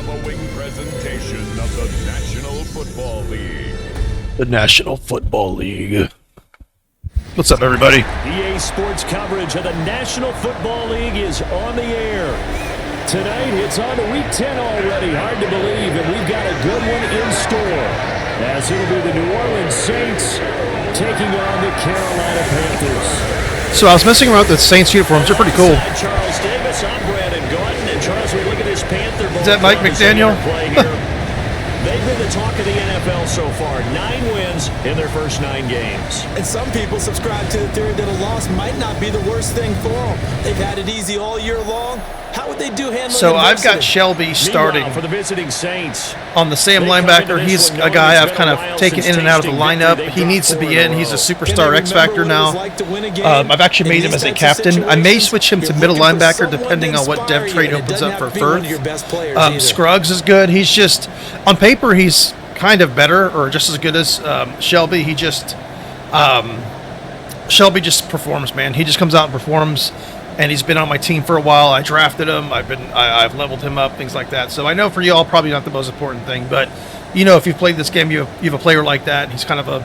following presentation of the National Football League. The National Football League. What's up, everybody? EA Sports coverage of the National Football League is on the air. Tonight, it's on to Week 10 already. Hard to believe, and we've got a good one in store. As it'll be the New Orleans Saints taking on the Carolina Panthers. So I was messing around with the Saints uniforms. They're pretty cool. Charles Davis, I'm Brandon Gordon, and Charles, we look at this Panther. Is that Mike McDaniel? They've been the talk of the NFL so far. 9 wins in their first 9 games. And some people subscribe to the theory that a loss might not be the worst thing for them. They've had it easy all year long. How would they do handling So adversity? I've got Shelby starting for the visiting Saints on the Sam linebacker. He's a guy I've kind of taken in and out of the lineup. He needs to be in. He's a superstar X Factor now. I've actually made him as a captain. I may switch him to middle linebacker depending on what dev trade opens up for Firth. Scruggs is good. He's just, on paper, he's kind of better or just as good as Shelby. Shelby just performs, man. He just comes out and performs. And he's been on my team for a while. I drafted him. I've leveled him up, things like that. So I know for y'all, probably not the most important thing, but you know, if you've played this game, you have a player like that. He's kind of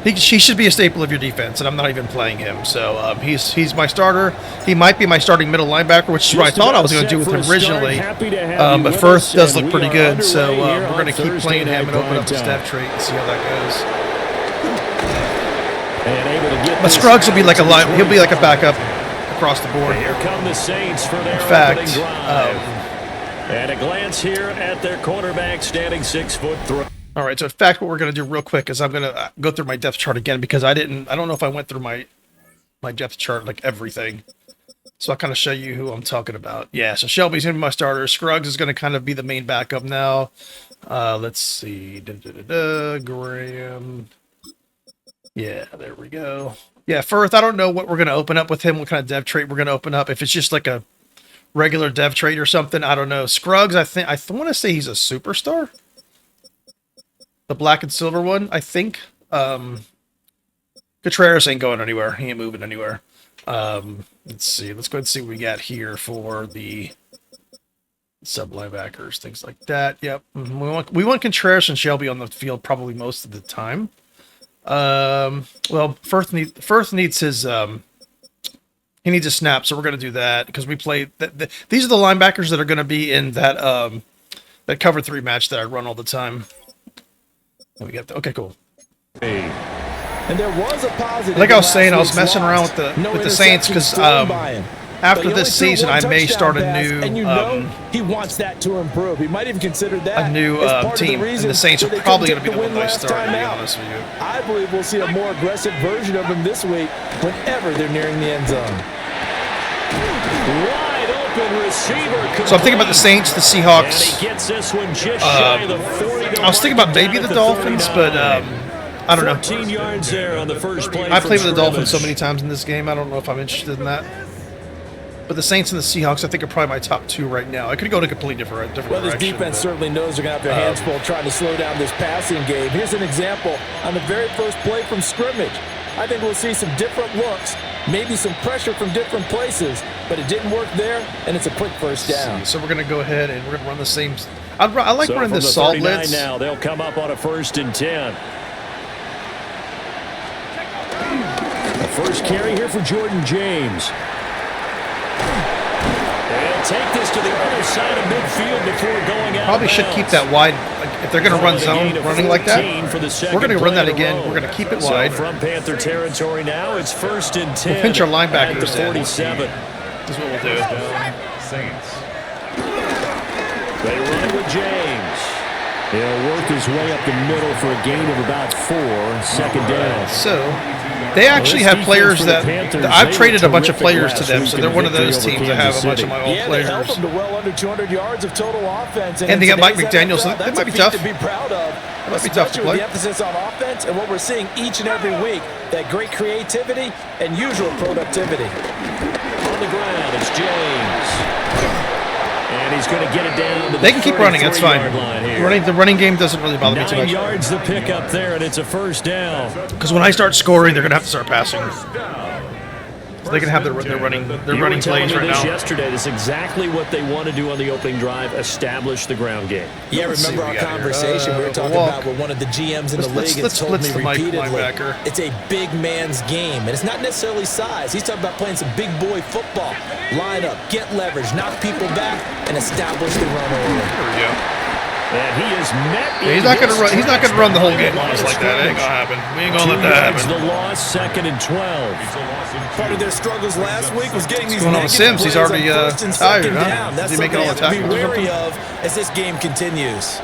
he should be a staple of your defense, and I'm not even playing him. So he's my starter. He might be my starting middle linebacker, which is what I thought I was going to do with him originally. But Firth does look pretty good, so we're going to keep playing him and open up the step trait and see how that goes. But Scruggs will be like he'll be like a backup across the board. Here come the Saints for their opening drive. And a glance here at their quarterback standing 6'3". All right, so in fact, what we're going to do real quick is I'm going to go through my depth chart again because I don't know if I went through my depth chart, like everything. So I'll kind of show you who I'm talking about. Yeah, so Shelby's going to be my starter. Scruggs is going to kind of be the main backup now. Let's see. Graham. Yeah, there we go. Yeah, Firth, I don't know what we're going to open up with him, what kind of dev trait we're going to open up. If it's just like a regular dev trait or something, I don't know. Scruggs, I want to say he's a superstar. The black and silver one, I think. Contreras ain't going anywhere. He ain't moving anywhere. Let's see. Let's go ahead and see what we got here for the sub linebackers, things like that. Yep. We want Contreras and Shelby on the field probably most of the time. Well, Firth needs his, he needs a snap, so we're going to do that because we play, these are the linebackers that are going to be in that, that cover 3 match that I run all the time. And we got okay, cool. And there was a positive. Like I was saying, I was messing around with the Saints because, after this season, I may start a new. And you know he wants that to improve. He might even consider that a new team. And the Saints are probably going to be the one I start. To be honest with you, I believe we'll see a more aggressive version of him this week whenever they're nearing the end zone. Wide open receiver. So I'm thinking about the Saints, the Seahawks. And he gets this one just shy of the 40. I was thinking about maybe the Dolphins, but I don't know. 14 yards there on the first play. I played with the Dolphins so many times in this game. I don't know if I'm interested in that. But the Saints and the Seahawks, I think, are probably my top 2 right now. I could go in a completely different well, direction. This defense certainly knows they're going to have their hands full trying to slow down this passing game. Here's an example on the very first play from scrimmage. I think we'll see some different looks, maybe some pressure from different places, but it didn't work there, and it's a quick first down. So we're going to go ahead and we're going to run the same. I like running the salt blitz. Now they'll come up on a 1st and 10. The first carry here for Jordan James. They'll take this to the other side of midfield before going out. Probably should keep that wide. If they're going to run zone running like that, we're going to run that again. We're going to keep it wide. From Panther territory now, it's 1st and 10. We'll pinch our linebackers to 47. That's what we'll do. Saints. They run with James. He'll work his way up the middle for a gain of about 4. 2nd down. So they actually have players that I've traded a bunch of players to them, so they're one of those teams that have a bunch of my old players. They held them to well under 200 yards of total offense. And they got Mike McDaniel, so that might be tough. To be proud of. That might be tough to play. With the emphasis on offense and what we're seeing each and every week, that great creativity and usual productivity. On the ground, it's James. And he's going to get it down to the They can keep running, that's fine. The running game doesn't really bother me too much. 9 yards to pick up there, and it's a 1st down. Because when I start scoring, they're going to have to start passing. So they can have their running plays right now. Yesterday, that's exactly what they want to do on the opening drive: establish the ground game. Yeah, remember our conversation we were talking about with one of the GMs in the league has told me repeatedly, it's a big man's game, and it's not necessarily size. He's talking about playing some big boy football. Line up, get leverage, knock people back, and establish the run early. There we go. And he is met. Yeah, he's not gonna run. He's not gonna run the whole game on us like that. It ain't gonna happen. We ain't gonna let that happen. The loss, 2nd and 12. Part of their struggles last week was getting these going on with Sims? He's already tired. Huh? That's is he making all the something tackles to be or something? wary of as this game continues.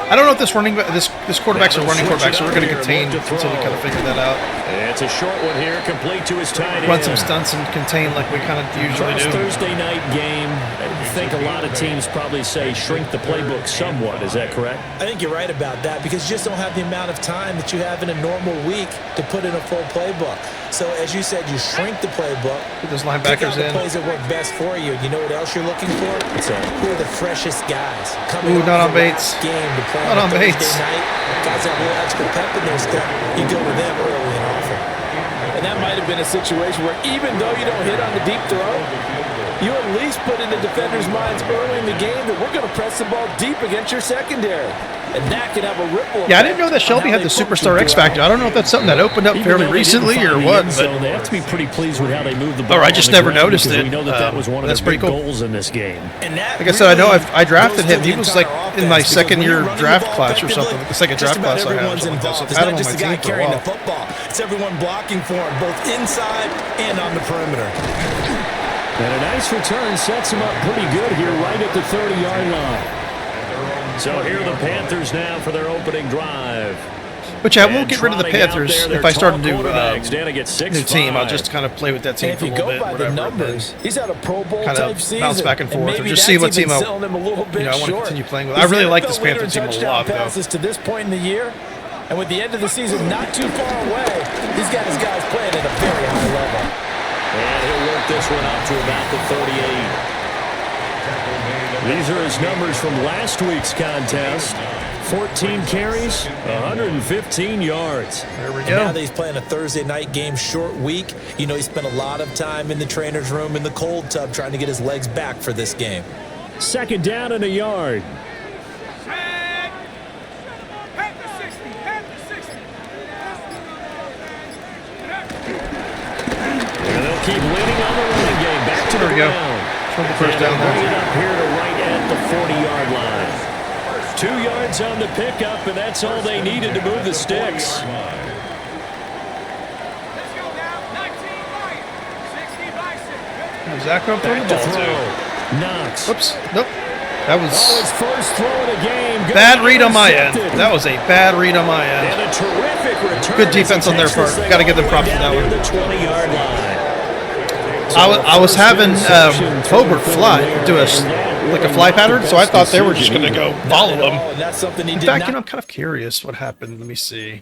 I don't know if this quarterback's a running quarterback, so we're going to contain until we kind of figure that out. It's a short one here, complete to his tight end. Run some stunts and contain like we kind of usually do. Thursday night game. I think a lot of teams probably say shrink the playbook somewhat. Is that correct? I think you're right about that because you just don't have the amount of time that you have in a normal week to put in a full playbook. So as you said, you shrink the playbook. Put those linebackers in. The plays that work best for you. You know what else you're looking for? What's that? Who are the freshest guys? Ooh, not on Bates. Game to play not on Bates. Night. Guys have a little extra pep in their step. You go to them early and often. And that might have been a situation where even though you don't hit on the deep throw, you at least put in the defenders' minds early in the game that we're going to press the ball deep against your secondary. And that can have a ripple effect. Yeah, I didn't know that Shelby had the superstar X Factor. I don't know if that's something that opened up fairly recently or what. But they have to be pretty pleased with how they moved the ball. Or I just never noticed it. We know that was one of that's the big pretty cool. goals in this game. Like I said, I know I drafted him. He was like in my second year draft class or something. The second draft class I had. So I've had him on my team for a while. It's everyone blocking for him, both inside and on the perimeter. And a nice return sets him up pretty good here right at the 30-yard line. So here are the Panthers now for their opening drive. Which I won't get rid of the Panthers if I start a new team. I'll just kind of play with that team for a little bit. By the numbers, he's had a Pro Bowl kind type of season, bounce back and forth, or just see what team I want to continue playing with. I really like this Panther team a lot, though. To this point in the year, and with the end of the season not too far away, he's got his guys playing at a very high level. And he'll work this one up to about the 38. These are his numbers from last week's contest. 14 carries, 115 yards. There we go. And now that he's playing a Thursday night game, short week, you know he spent a lot of time in the trainer's room in the cold tub trying to get his legs back for this game. 2nd down and a yard. And they'll keep leaning on the running game. Back to the ground. The first down there. Bring it up here to right at the 40-yard line. 2 yards on the pickup, and that's all they needed to move the sticks. Zach Crump throwing the ball too. Knox. Oops. Nope. That was his first throw of the game. Bad read on my end. That was a bad read on my end. And a terrific return. Good defense on their part. Got to give them props for that one. The 20-yard line. I was having Hobart fly do a fly pattern, so I thought they were just going to go follow him. In fact, I'm kind of curious what happened. Let me see.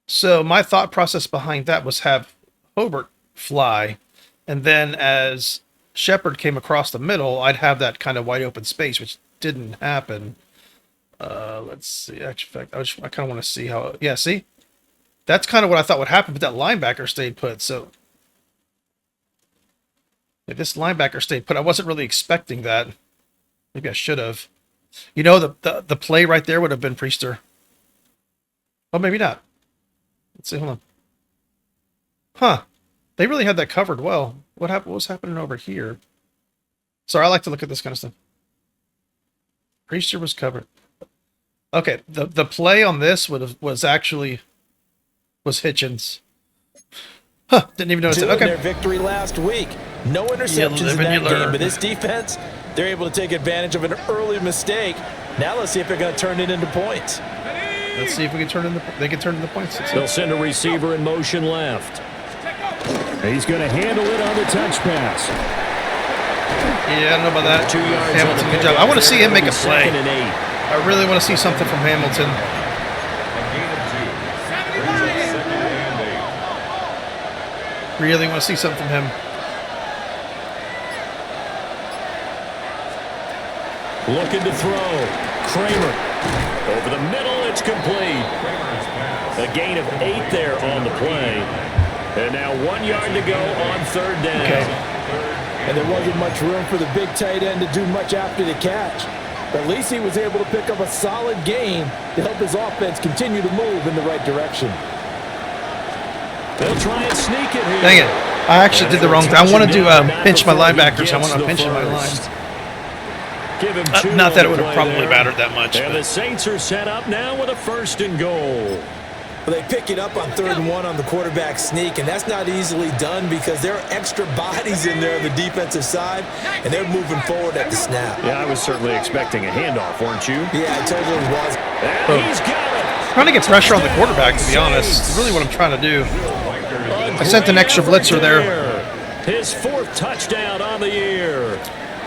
So my thought process behind that was have Hobart fly, and then as Shepard came across the middle, I'd have that kind of wide open space, which didn't happen. Let's see. Actually, I kind of want to see how. Yeah, see, that's kind of what I thought would happen, but that linebacker stayed put. So. If this linebacker stayed put, I wasn't really expecting that. Maybe I should have. You know, the play right there would have been Priester. Oh, maybe not. Let's see. Hold on. Huh. They really had that covered well. What happened? What was happening over here? Sorry, I like to look at this kind of stuff. Priester was covered. Okay, the play on this was Hitchens. Huh, didn't even notice it. Okay. Their victory last week. No interceptions in that game, but this defense, they're able to take advantage of an early mistake. Now let's see if they're going to turn it into points. Let's see if we can turn into points. They'll send a receiver in motion left. He's going to handle it on the touch pass. Yeah, I don't know about that. 2 yards. Hamilton, good job. I want to see him make a play. I really want to see something from Hamilton. Really want to see something from him. Looking to throw. Kramer. Over the middle, it's complete. A gain of 8 there on the play. And now 1 yard to go on 3rd down. Okay. And there wasn't much room for the big tight end to do much after the catch. But at least he was able to pick up a solid gain to help his offense continue to move in the right direction. They'll try and sneak it here. Dang it. I actually did the wrong thing. I want to do pinch my linebackers. I want to pinch my line. Give him Not that it would have probably mattered that much. And the Saints are set up now with a 1st and goal. Well, they pick it up on 3rd and 1 on the quarterback sneak, and that's not easily done because there are extra bodies in there on the defensive side, and they're moving forward at the snap. Yeah, I was certainly expecting a handoff, weren't you? Yeah, I totally was. And he's got it. Trying to get pressure on the quarterback, to be honest. It's really what I'm trying to do. I sent an extra blitzer there. His 4th touchdown on the year.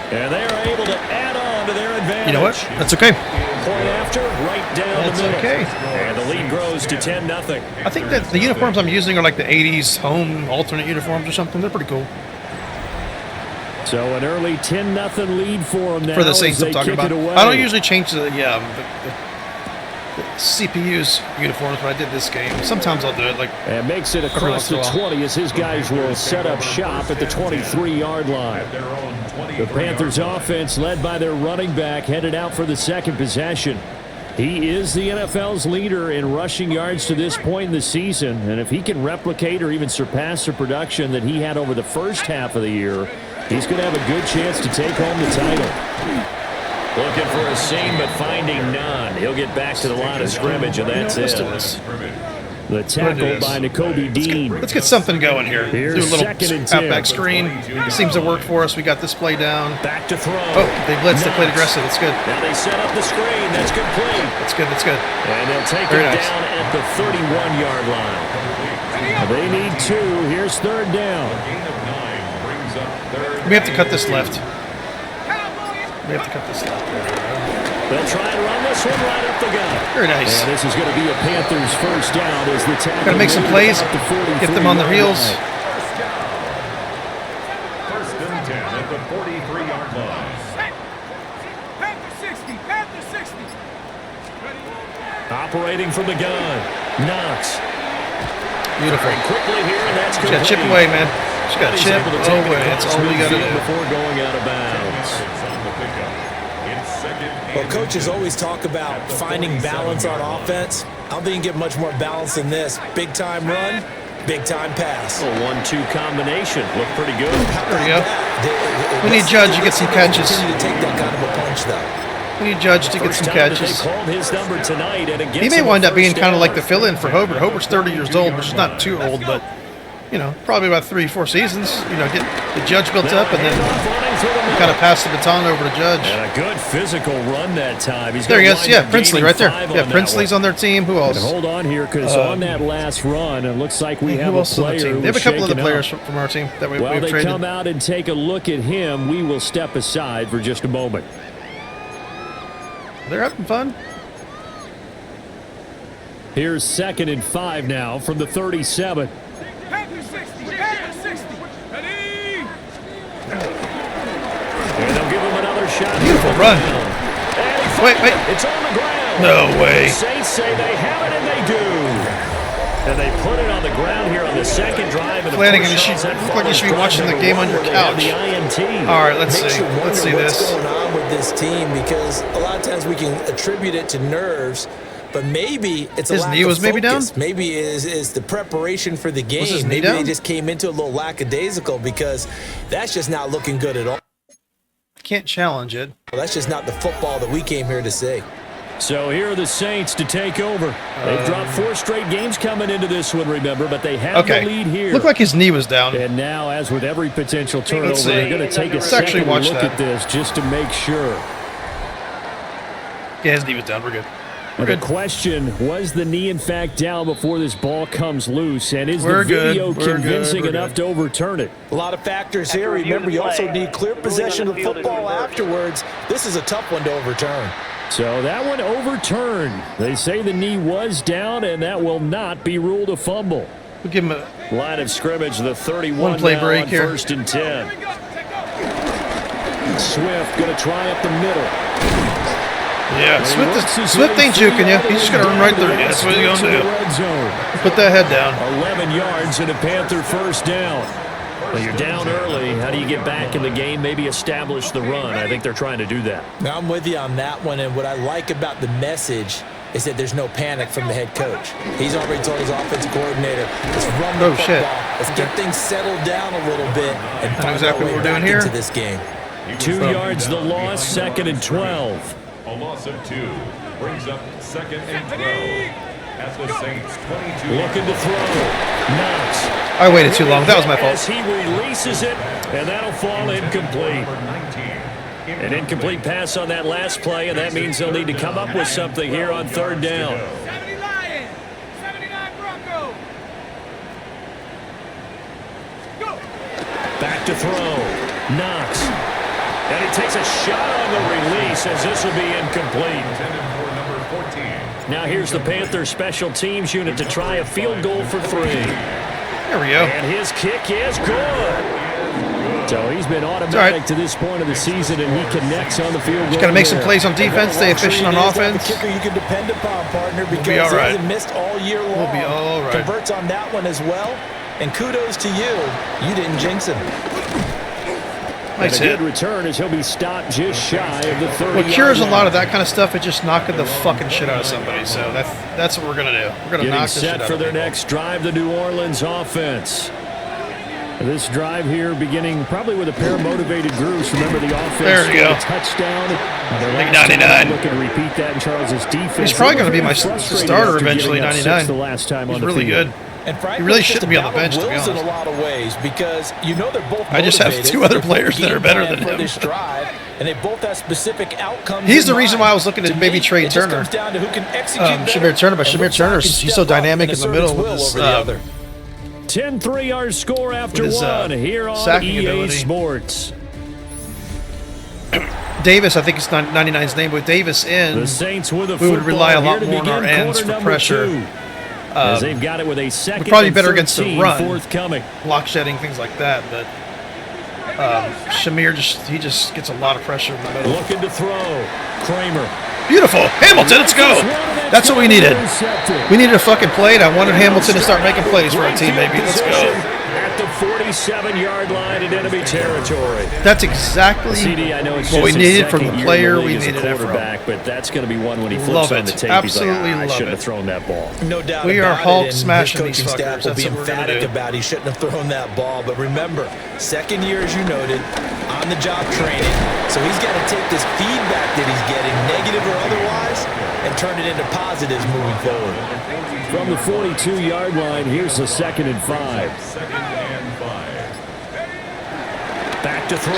And they are able to add on to their advantage. You know what? That's okay. Point after, right down That's the middle. okay. And the lead grows to 10-0. I think that the uniforms I'm using are like the 80s home alternate uniforms or something. They're pretty cool. So an early 10-0 lead for them now. For the Saints I'm talking about. Away. I don't usually change the CPU's uniforms, but I did this game. Sometimes I'll do it. Like, and makes it across the 20 as his guys will set up shop at the 23-yard line. The Panthers offense, led by their running back, headed out for the 2nd possession. He is the NFL's leader in rushing yards to this point in the season, and if he can replicate or even surpass the production that he had over the first half of the year, he's going to have a good chance to take home the title. Looking for a seam, but finding none. He'll get back to the line of scrimmage, and that's it. The tackle by Nakobe Dean. Let's get something going here. Here's do a little 2nd and 10. halfback screen. Seems to work for us. We got this play down. Back to throw. Oh, they blitzed. They played aggressive. That's good. Now they set up the screen. That's complete. That's good. That's good. And they'll take Very it nice. down at the 31-yard line. They need 2. Here's 3rd down. We have to cut this left. We have to cut this left. They'll try and run this one right up the gut. Very nice. And this is going to be a Panthers 1st down as the tackle. Got to make some plays. Get them on their heels. 1st and 10 at the 43-yard line. Panther 60. Operating from the gun. Knox. Beautiful. Quickly here, and that's Just got to chip away, man. Just got to chip away. That's all we got to do. Before going out of bounds. Well, coaches always talk about finding balance on offense. I don't think you can get much more balance than this. Big-time run, big-time pass. A 1-2 combination. Looked pretty good. There we go. We need Judge to get some catches. Continue to take that kind of a punch, though. We need Judge to get some catches. They called his number tonight, and He may wind up being kind of like the fill-in for Hobart. Hobart's 30 years old, which is not too old, but, you know, probably about 3-4 seasons. You know, get the Judge built up and then kind of pass the baton over to Judge. And a good physical run that time. There he is. Yeah, Princely right there. Yeah, Princely's on their team. Who else? And hold on here, because on that last run, it looks like we have a player. They have a couple of the players from our team that we've traded. Well, they come out and take a look at him. We will step aside for just a moment. They're having fun. Here's 2nd and 5 now from the 37. Panther 60. Panther 60. Ready? And they'll give him another shot. Beautiful run. Wait. It's on the ground. No way. The Saints say they have it, and they do. And they put it on the ground here on the 2nd drive. And Flanagan, you look like you should be watching the game on your couch. All right, let's see. Let's see this. What's going on with this team? Because a lot of times we can attribute it to nerves, but maybe it's a His lack knee of was maybe down? focus. Maybe is the preparation for the game. Was his knee Maybe down? they just came into a little lackadaisical because that's just not looking good at all. I can't challenge it. Well, that's just not the football that we came here to see. So here are the Saints to take over. They've dropped 4 straight games coming into this one, remember, but they have the lead here. Looked like his knee was down. And now, as with every potential turnover, Let's see. they're going to take a Let's second actually look watch that. at this just to make sure. Yeah, his knee was down. We're good. The question, was the knee in fact down before this ball comes loose? And is We're the video good. We're convincing good. We're enough good. to overturn it? A lot of factors here. Remember, you also need clear possession of the football afterwards. This is a tough one to overturn. So that one overturned. They say the knee was down, and that will not be ruled a fumble. We'll give him a Line of scrimmage, the 31 one play now break on here. 1st and 10. Swift going to try up the middle. Yeah, Swift ain't juking you. He's just going to run right through you. That's what he's going to do. Put that head down. 11 yards and a Panther first down. Well, you're down early. How do you get back in the game? Maybe establish the run. I think they're trying to do that. Now, I'm with you on that one, and what I like about the message is that there's no panic from the head coach. He's already told his offensive coordinator, let's run the football. Let's get things settled down a little bit and find exactly our way what we're doing back here. into this game. 2 yards the loss, 2nd and 12. A loss of 2 brings up 2nd and 12 at the Saints 22. Looking to throw. Knox. I waited too long. That was my fault. As he releases it, and that'll fall incomplete. An incomplete pass on that last play, and that means they'll need to come up with something here on 3rd down. 70 Lions, 79 Broncos. Go. Back to throw. Knox. And he takes a shot on the release as this will be incomplete. Now here's the Panthers special teams unit to try a field goal for 3. There we go. And his kick is good. So he's been automatic to this point of the season, and he connects on the field goal. Just got to make some plays on defense, stay efficient on offense. Kicker you can depend upon, partner, because be all right. he hasn't missed all year long. We'll be all right. Converts on that one as well. And kudos to you. You didn't jinx him. Nice a hit. good return as he'll be stopped just shy of the 30. What cures a lot of that kind of stuff is just knocking the fucking shit out of somebody. So that's what we're going to do. We're going to knock the shit out of set for their people. next drive, the New Orleans offense. This drive here beginning probably with a pair of motivated groups. Remember the offense. There you go. A touchdown. Big 99. Looking to repeat that in Charles's defense. He's probably going to be my starter eventually, 99. The last time He's on the really field. good. And frankly, He really shouldn't be on the bench, to be Wills honest. in a lot of ways, because you know they're both I just have motivated. 2 other They're players that are better game than plan him. for this drive, and they both have specific outcomes. He's in the reason mind. why I was looking at To maybe me, trade it just Turner. comes down to who can execute better Shamir Turner, but and Shamir which side Turner's can he's so step up dynamic and in the assert middle its with will his over the other. 10 3-yard score after With his, one here on sacking EA ability. Sports. Davis, I think it's 99's name, but Davis in. The Saints with a We would rely a lot here to more on our begin ends quarter for number pressure. 2. As they've got it with a second We're probably and better against the 13 run. forthcoming. Block shedding, things like that, but Shamir just gets a lot of pressure in the middle. Looking to throw. Kramer. Beautiful. Hamilton, let's go. That's what we needed. We needed a fucking play, and I wanted Hamilton to start making plays for our team, baby. Let's go. At the 47-yard line in enemy territory. That's exactly CD, I know it's what we just his needed from second the year player in the we league as a needed it from. quarterback, but that's going to be one when he flips Love on it. the tape. Absolutely He's like, I love shouldn't it. have thrown that ball. No doubt We about are Hulk it, and smashing his these coaching fuckers. staff will That's be what we're gonna emphatic do. about he shouldn't have thrown that ball. But remember, second year, as you noted, on-the-job training. So he's got to take this feedback that he's getting, negative or otherwise, and turn it into positives moving forward. From the 42-yard line, here's the 2nd and 5. Back to throw.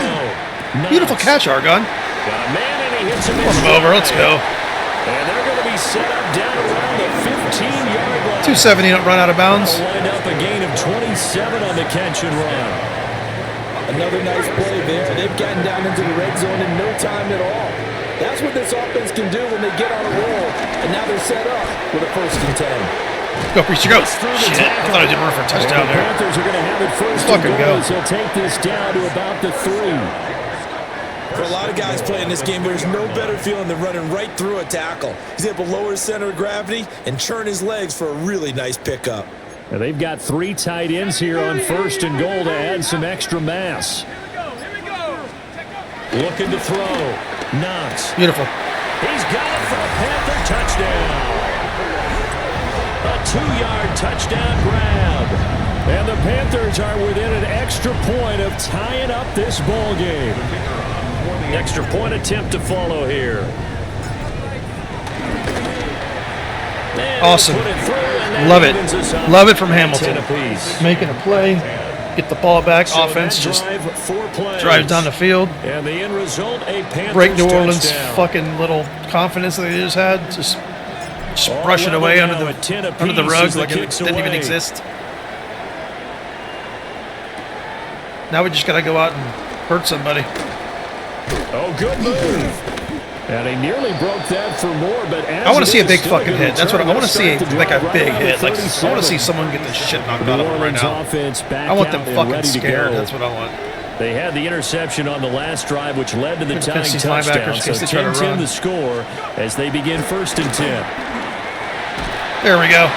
Knox. Beautiful catch, Argon. Got a man, and he hits him. Pull him over. Let's go. And they're going to be set up down around the 15-yard line. 270, don't run out of bounds. They'll wind up a gain of 27 on the catch and run. Another nice play there. They've gotten down into the red zone in no time at all. That's what this offense can do when they get on a roll. And now they're set up with a 1st and 10. Go, Priest, go. Shit, I thought I did run for a touchdown The there. Panthers are going to have it first Fucking and go. goal, so they'll take this down to about the 3. For a lot of guys playing this game, there's no better feeling than running right through a tackle. He's able to lower his center of gravity and churn his legs for a really nice pickup. Now they've got 3 tight ends here on 1st and goal to add some extra mass. Here we go. Looking to throw. Knox. Beautiful. He's got it for a Panther touchdown. A 2-yard touchdown grab. And the Panthers are within an extra point of tying up this ball game. Extra point attempt to follow here. And Awesome. put it through, and that Love it. evens us up Love it from at Hamilton. 10 apiece. Making a play, get the ball back. So Offense that just drive, 4 plays. drives down the field. And the end result, a Panthers Break New Orleans' touchdown. fucking little confidence that they just had. Just All brush it level away now under at 10 the apiece rug as the like it kicks didn't even away. exist. Now we just got to go out and hurt somebody. Oh, good move. And he nearly broke that for more, but as I want to it see a is, big still fucking good hit. That's what I return. want to see, They'll start the like a drive big right hit. around Like the I want to see 37. someone get the shit knocked New out of them right Orleans now. offense back I want out them and fucking ready to scared. go. That's what I want. They had the interception on the last drive, which led to the tying These touchdown. linebackers, So they try to 10-10 run. the score as they begin 1st and 10. There we go.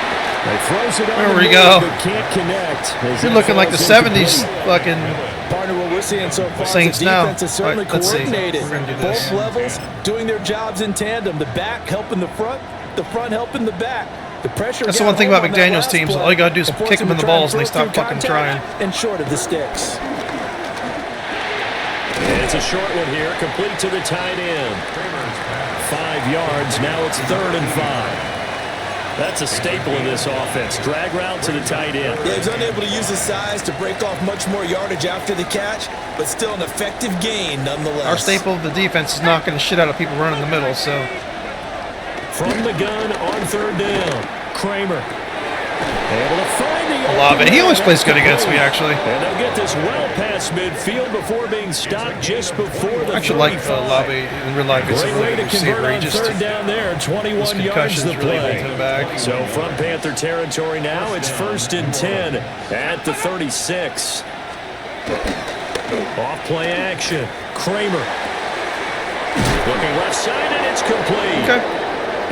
They throws it on There the we move, go. but can't connect. As You're that looking like the falls 70s incomplete. fucking Partner, what we're seeing so far Saints is the now. defense is certainly All right, let's see. coordinated. We're gonna do this. Both levels doing their jobs in tandem. The back helping the front helping the back. The pressure. That's the one thing about McDaniel's teams. All you gotta do is kick them in the balls and they stop fucking trying. And short of the sticks. It's a short one here, complete to the tight end. 5 yards, now it's 3rd and 5. That's a staple of this offense. Drag route to the tight end. Yeah, he's unable to use his size to break off much more yardage after the catch, but still an effective gain nonetheless. Our staple of the defense is knocking the shit out of people running in the middle, so. From the gun on 3rd down, Kramer. Able to find the Olave. He always plays good against me, actually. And they'll get this well past midfield before being stopped just before the I actually like 35. Olave in real life. He's a Great really way good to convert receiver. He on just, 3rd down there, his 21 yards concussions the really hold play. him back. So from Panther territory now, it's 1st and 10 at the 36. Off play action. Kramer. Looking left side, and it's complete. Okay.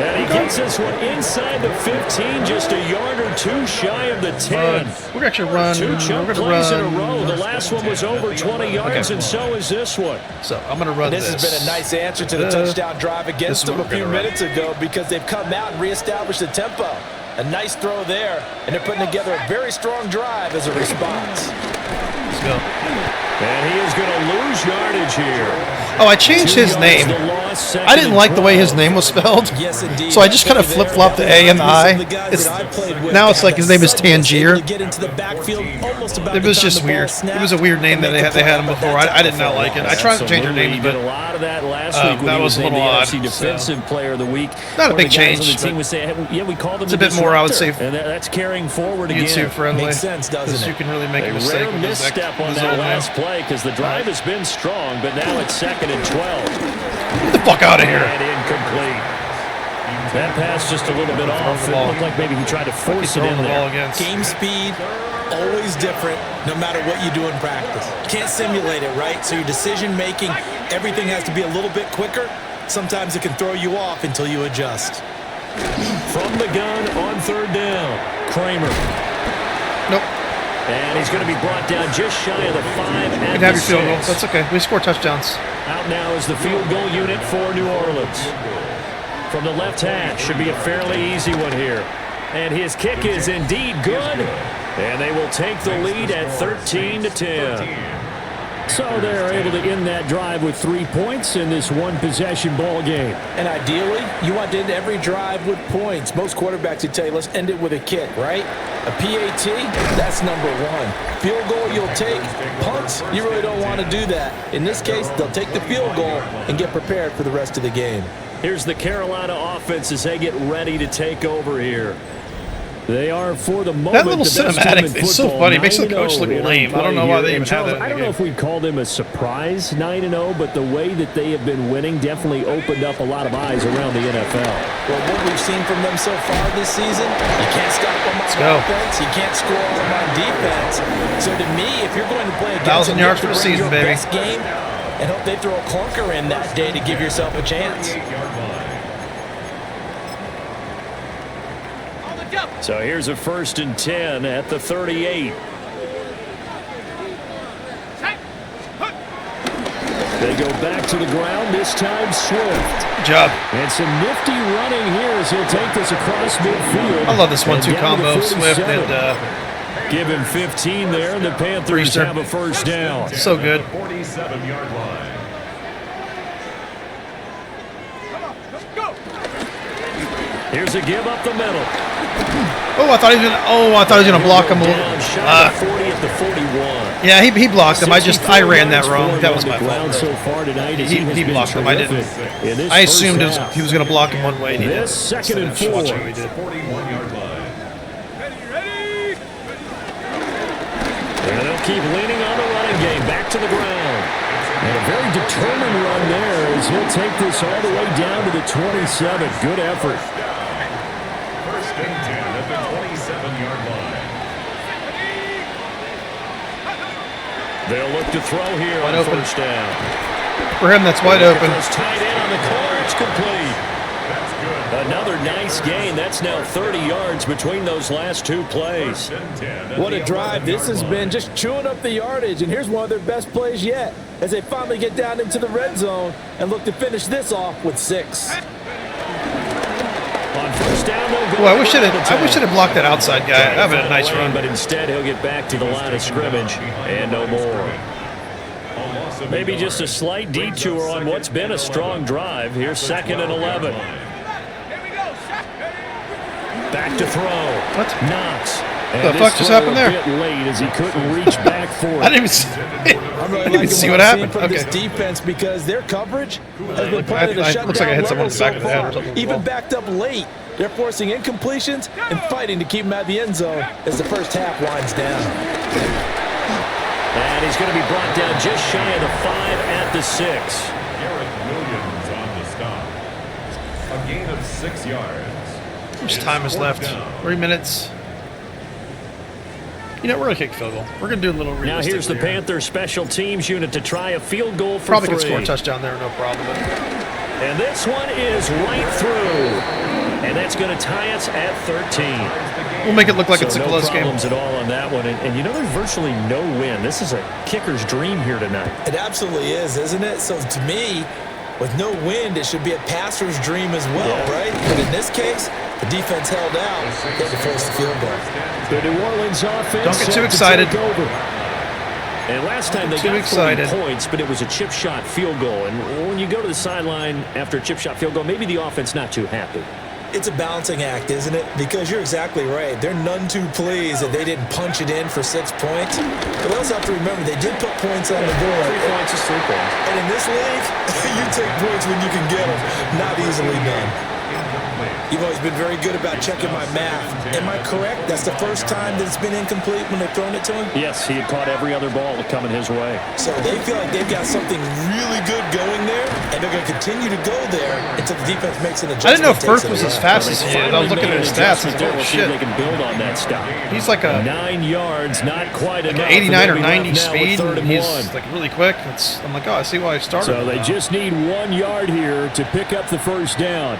And he gets this one inside the 15, just a yard or two shy of the 10. We're gonna actually run. Two We're chunk gonna plays in a run. row. The last one was over 20 yards, Okay. and so is this one. So I'm gonna run This has been a nice answer to the touchdown drive this against is them what a we're few gonna run. minutes ago because they've come out and reestablished the tempo. A nice throw there, and they're putting together a very strong drive as a response. Let's go. And he is going to lose yardage here. Oh, I changed his name. I didn't like the way his name was spelled. Yes, indeed. So I just kind of flip-flopped the A and the I. Now it's like his name is Tangier. It was just weird. It was a weird name that they had him before. I did not like it. I tried to change their Absolutely. names, He but did a lot of that last week when that he was a named little the odd, NFC Defensive Player of the Week. Not a One of big the guys change, on the team but would say, hey, yeah, we called him it's a the bit more, I would disruptor. say, and that's carrying forward again. YouTube friendly. Makes sense, doesn't Because it? you can really make a A mistake rare with his misstep on that last play because the drive has been strong, but now it's 2nd and 12. Get the fuck out of here. And incomplete. That pass just a little bit off. It looked like maybe he tried to force it Throwing in the ball there. against. Game speed, always different, no matter what you do in practice. Can't simulate it, right? So your decision making, everything has to be a little bit quicker. Sometimes it can throw you off until you adjust. From the gun on 3rd down, Kramer. Nope. And he's going to be brought down just shy of the 5 You at can have the your field goal. 6. That's okay. We score touchdowns. Out now is the field goal unit for New Orleans. From the left hash, should be a fairly easy one here. And his kick is indeed good. And they will take the lead at 13-10. So they're able to end that drive with 3 points in this one-possession ball game. And ideally, you want to end every drive with points. Most quarterbacks would tell you, let's end it with a kick, right? A PAT, that's number one. Field goal you'll take. Punts, you really don't want to do that. In this case, they'll take the field goal and get prepared for the rest of the game. Here's the Carolina offense as they get ready to take over here. They are, for the moment, That little the best cinematic team in is so football, funny. It makes the 9-0 coach look in lame. I don't play know why here. they even And have that Charles, in the I don't know game. if we'd call them a surprise 9-0, but the way that they have been winning definitely opened up a lot of eyes around the NFL. Well, what we've seen from them so far this season, you can't stop them go. on offense, you can't score on them on defense. So to me, if you're going to play against 1,000 them, you yards have to for the bring season, your baby. best game and hope they throw a clunker in that day to give yourself a chance. So here's a 1st and 10 at the 38. They go back to the ground, this time Swift. Good job. And some nifty running here as he'll take this across midfield. I love this 1-2 And down to combo. Swift 47. and Give him 15 there, and the Panthers Priester. have a 1st down. so good. 47-yard line. Here's a give up the middle. Oh, I thought he was gonna block him. Down shy of 40 at the 41. Yeah, he blocked him. I ran that wrong. That was my fault. So far tonight, as He has been blocked him. I didn't. terrific in this I assumed first half. he was gonna block him one way. And he didn't. This 2nd and Instead of 4. watching what he did. 41-yard line. And they'll keep leaning on the running game. Back to the ground. And a very determined run there as he'll take this all the way down to the 27. Good effort. 1st and 10 at the 27-yard line. They'll look to throw here Wide on open. first down. For him, that's wide open. Goes tight end on the corner. It's complete. Another nice gain. That's now 30 yards between those last two plays. What a drive this has been, just chewing up the yardage. And here's one of their best plays yet as they finally get down into the red zone and look to finish this off with 6. On first down, they'll go. Boy, I wish it had blocked that outside guy. That would have been a nice run. But instead, he'll get back to the line of scrimmage and no more. Maybe just a slight detour on what's been a strong drive. Here's 2nd and 11. Back to throw. What? Knox. The fuck just happened there? A bit late as he couldn't reach back for it. I didn't even see, I didn't even see what happened. From Okay. this defense because their coverage has been playing at a shutdown looks like I hit someone in the back of the head or level so something. far. Even backed up late. They're forcing incompletions and fighting to keep them at the end zone as the first half winds down. And he's going to be brought down just shy of the 5 at the 6. Garrett Williams on the stop. A gain of 6 yards. How much time is left? 3 minutes. You know, we're going to kick field goal. We're going to do a little realistic. Now here's the here. Panthers special teams unit to try a field goal for Probably 3. can score a touchdown there, no problem. And this one is right through. And that's going to tie us at 13. We'll make it look like So it's a no close game. problems at all on that one. And you know, there's virtually no win. This is a kicker's dream here tonight. It absolutely is, isn't it? So to me, with no wind, it should be a passer's dream as well, right? But in this case, the defense held out. They had to force the field goal. The New Orleans offense Don't get set too to excited. take over. And last time they Too got excited. 3 points, but it was a chip shot field goal. And when you go to the sideline after a chip shot field goal, maybe the offense not too happy. It's a balancing act, isn't it? Because you're exactly right. They're none too pleased that they didn't punch it in for 6 points. But we also have to remember they did put points on the board. 3 points is 3 points. And in this league, you take points when you can get them. Not easily done. You've always been very good about checking my math. Am I correct? That's the first time that it's been incomplete when they've thrown it to him? Yes, he had caught every other ball coming his way. So they feel like they've got something really good going there, and they're going to continue to go there until the defense makes an adjustment. I didn't know Firth was as fast as he is. I was looking at his stats. I was like, oh, We'll see if they shit. can build on that stop. He's like a 9 yards, not quite enough. 89 or And they'll be 90 left now with speed. 3rd And and he's 1. like really quick. I'm like, oh, I see why I started. So they just need 1 yard here to pick up the first down.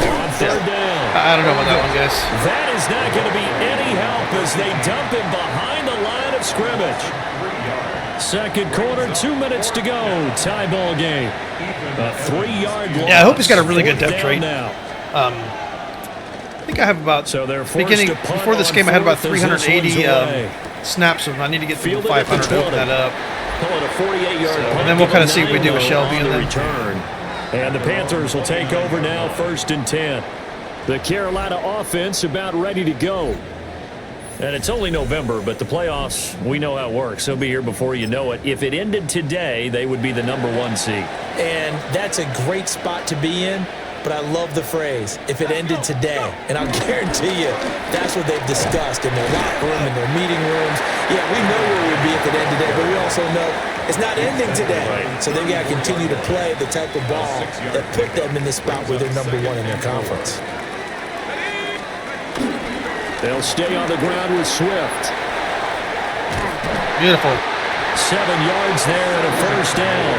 On 3rd down. I don't know about that one, guys. That is not going to be any help as they dump him behind the line of scrimmage. 2nd quarter, 2 minutes to go. Tie ball game. A 3-yard loss. Yeah, I hope he's got a really good 4th depth down trait. now. I think I have about So they're forced beginning to punt before this on game. I had about 4th as this one's 380 away. snaps, so I need to get to Fielded at the 500 to open 20. that up. Call it a 48-yard So, punt. and then we'll kind of see what we do with 9-0 Shelby on and the then return. And the Panthers will take over now, 1st and 10. The Carolina offense about ready to go. And it's only November, but the playoffs, we know how it works. They'll be here before you know it. If it ended today, they would be the #1 seed. And that's a great spot to be in, but I love the phrase, if it ended today. And I'll guarantee you, that's what they've discussed in their locker room, in their meeting rooms. Yeah, we know where we'd be if it ended today, but we also know it's not ending today. Right. So they've got to continue to play the type of ball that put them in the spot where they're #1 in their conference. They'll stay on the ground with Swift. Beautiful. 7 yards there and a first down.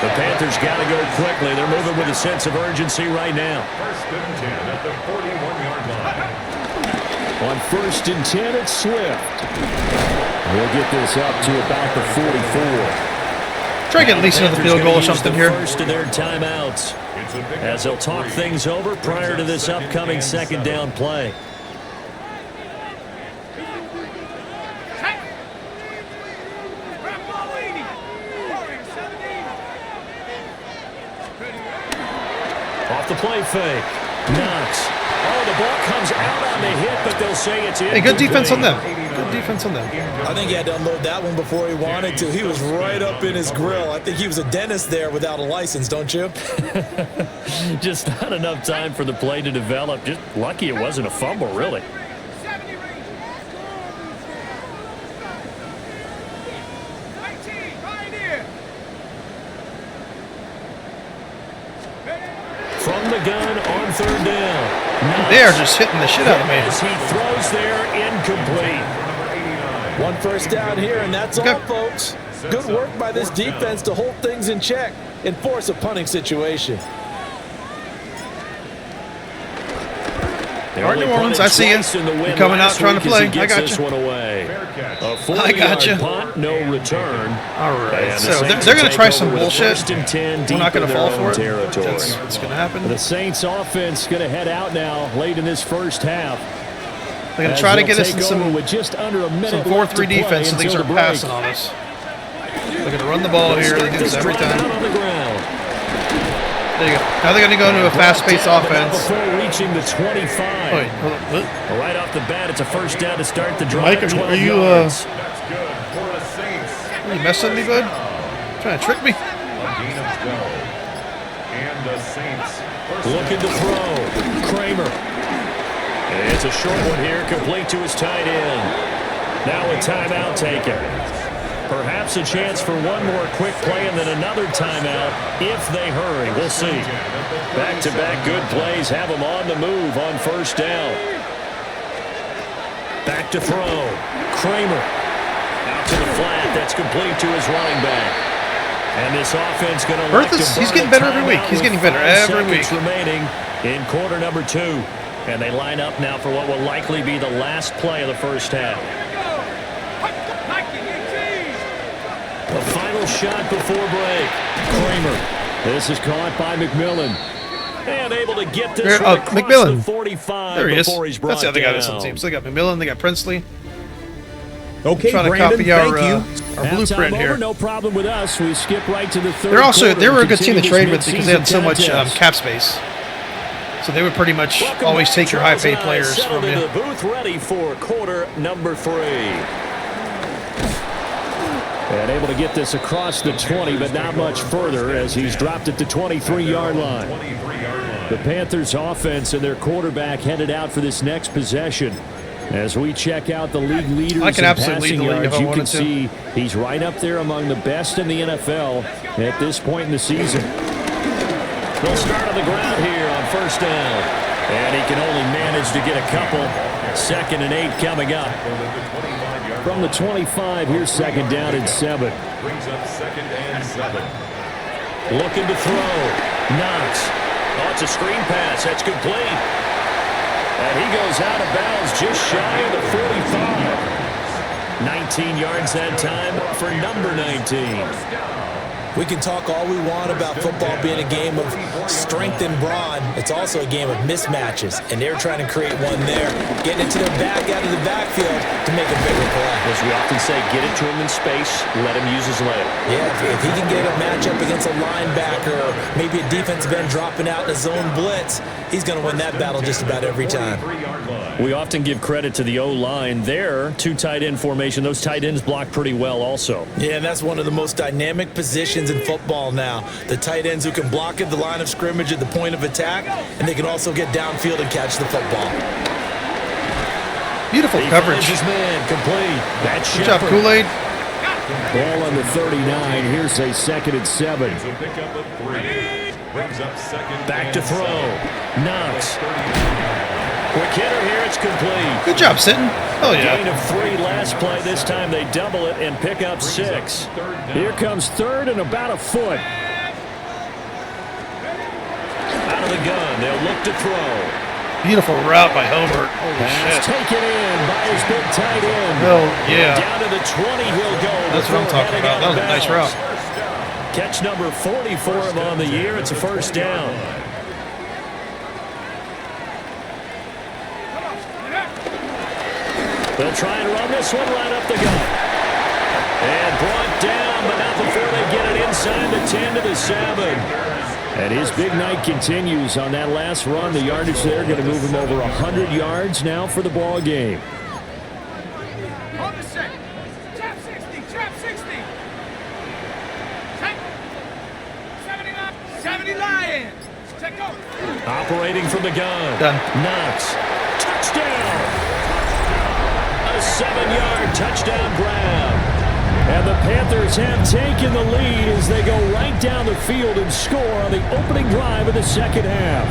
The Panthers got to go quickly. They're moving with a sense of urgency right now. 1st and 10 at the 41-yard line. On 1st and 10, it's Swift. We'll get this up to about the 44. Try to get at least another field goal or something here. First of their timeouts as they'll talk things over prior to this upcoming 2nd down play. Off the play fake. Knox. Oh, the ball comes out on the hit, but they'll say it's in. Hey, good defense on them. Good defense on them. I think he had to unload that one before he wanted to. He was right up in his grill. I think he was a dentist there without a license, don't you? Just not enough time for the play to develop. Just lucky it wasn't a fumble, really. From the gun, run on third down. They are just hitting the shit out of me. As he throws there, incomplete. One first down here, and that's all, folks. Good work by this defense to hold things in check and force a punting situation. All right, New Orleans, I see you. You're coming out trying to play. I got you. I got you. Punt, no return. All right, so they're going to try some bullshit. We're not going to fall for it. It's going to happen. The Saints offense going to head out now late in this first half. They're going to try to get us in some with just under a minute 4-3 defense, so things are passing on us. They're going to run the ball here. They do this every time. There you go. Now they're going to go into a fast-paced offense. Before reaching the 25. Wait, hold on. What? Right off the bat, it's a first down to start the drive. Mike, are you messing with me, bud? Trying to trick me? Looking to throw. Kramer. It's a short one here, complete to his tight end. Now a timeout taken. Perhaps a chance for one more quick play and then another timeout if they hurry. We'll see. Back-to-back good plays have them on the move on first down. Back to throw. Kramer. Out to the flat. That's complete to his running back. And this offense going to elect to burn he's getting better every week. He's getting better every week. Remaining in quarter number 2. And they line up now for what will likely be the last play of the first half. The final shot before break. Kramer. This is caught by McMillan. And able to get this one across McMillan. the 45 there he is. before he's brought That's the other guy that's on down. the team. So they got McMillan, they got Princely. Okay, trying to Brandon, copy our Halftime blueprint here. over, no problem with us. We skip right to the third They were a good team to continue trade this with because they had so much contest. cap space. So they would pretty much Welcome always back. take your Charles high-paid and I players settled from into you. the booth ready for quarter number 3. And able to get this across the 20, but not much further as he's dropped it to 23-yard line. The Panthers offense and their quarterback headed out for this next possession. As we check out the league leaders I can in absolutely passing lead the league yards, if I you can wanted to. see he's right up there among the best in the NFL at this point in the season. They'll start on the ground here on first down. And he can only manage to get a couple. 2nd and 8 coming up. From the 25, here's 2nd down and 7. Brings up 2nd and 7. Looking to throw. Knox. Oh, it's a screen pass. That's complete. And he goes out of bounds just shy of the 45. 19 yards that time for number 19. We can talk all we want about football being a game of strength and brawn. It's also a game of mismatches, and they're trying to create one there, getting it to their back out of the backfield to make a bigger play. As we often say, get it to him in space, let him use his leg. Yeah, if he can get a matchup against a linebacker or maybe a defensive end dropping out in a zone blitz, he's going to win that battle just about every time. We often give credit to the O-line. There, 2 tight end formation. Those tight ends block pretty well also. Yeah, and that's one of the most dynamic positions in football now. The tight ends who can block at the line of scrimmage at the point of attack, and they can also get downfield and catch the football. Beautiful coverage. His man complete. That's Good job, Kool-Aid. Ball on the 39. Here's a 2nd and 7. It's a pickup of 3. Brings up 2nd Back and to throw. 7. Knox. Quick hitter here. It's complete. Good job, Sitton. Oh, Gain yeah. of 3 last play. This time they double it and pick up 6. Here comes 3rd and about a foot. Out of the gun. They'll look to throw. Beautiful route by Hilbert. Holy Pass shit. taken in by his big tight end. Hell yeah. Down to the 20 he'll go. That's what I'm before talking heading about. out That was of a nice bounds. route. Catch number 40 for him on the year. It's a first down. They'll try and run this one right up the gut. And brought down, but not before they get it inside the 10 to the 7. And his big night continues on that last run. The yardage there going to move him over 100 yards now for the ball game. On the set. Trap 60. Trap 60. 79. 70 Lions. Check go. Operating from the gun. Done. Knox. Touchdown. A 7-yard touchdown grab. And the Panthers have taken the lead as they go right down the field and score on the opening drive of the second half.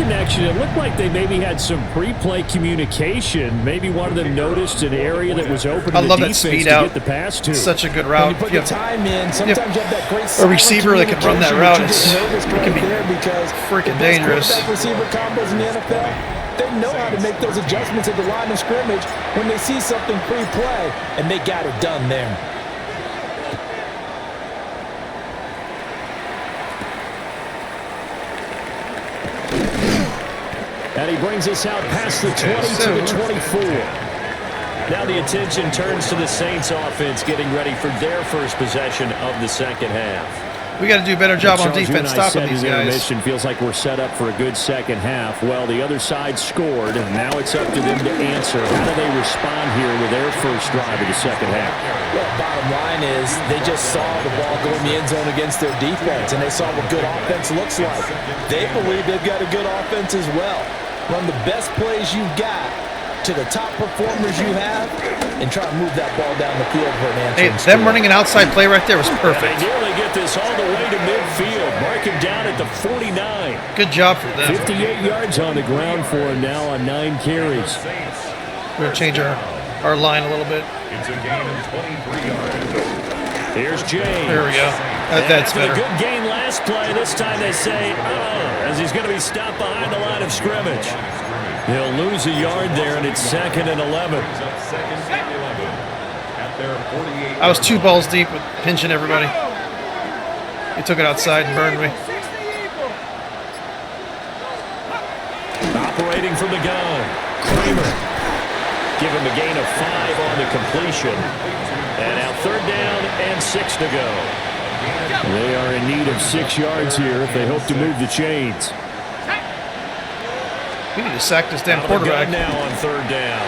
connection, it looked like they maybe had some pre-play communication. Maybe one of them noticed an area that was open to I the love that defense speed to out. get the pass to. It's such a good When route. you put You the have time in, sometimes you have that great a receiver that can run that route. It can be freaking dangerous. That receiver combos in the NFL, they know how to make those adjustments at the line of scrimmage when they see something pre-play, and they got it done there. And he brings us out past the 20 to the 24. Now the attention turns to the Saints offense getting ready for their first possession of the second half. We got to do a better job on Charles, defense stopping these guys. Intermission feels like we're set up for a good second half. Well, the other side scored, and now it's up to them to answer. How do they respond here with their first drive of the second half? Well, bottom line is they just saw the ball go in the end zone against their defense, and they saw what good offense looks like. They believe they've got a good offense as well. Run the best plays you've got to the top performers you have, and try to move that ball down the field for an answer. Hey, them running an outside play right there was perfect. They nearly get this all the way to midfield. Mark him down at the 49. Good job for them. 58 yards on the ground for him now on 9 carries. We're going to change our line a little bit. It's a gain of 23 yards. Here's James. There we go. That's After better. a good game last play, this time they say, as he's going to be stopped behind the line of scrimmage. He'll lose a yard there, and it's 2nd and 11. I was 2 balls deep with pinching everybody. He took it outside and burned me. Operating from the gun, Kramer. Give him a gain of 5 on the completion. And now 3rd down and 6 to go. They are in need of 6 yards here if they hope to move the chains. We need to sack this damn quarterback. Now on 3rd down.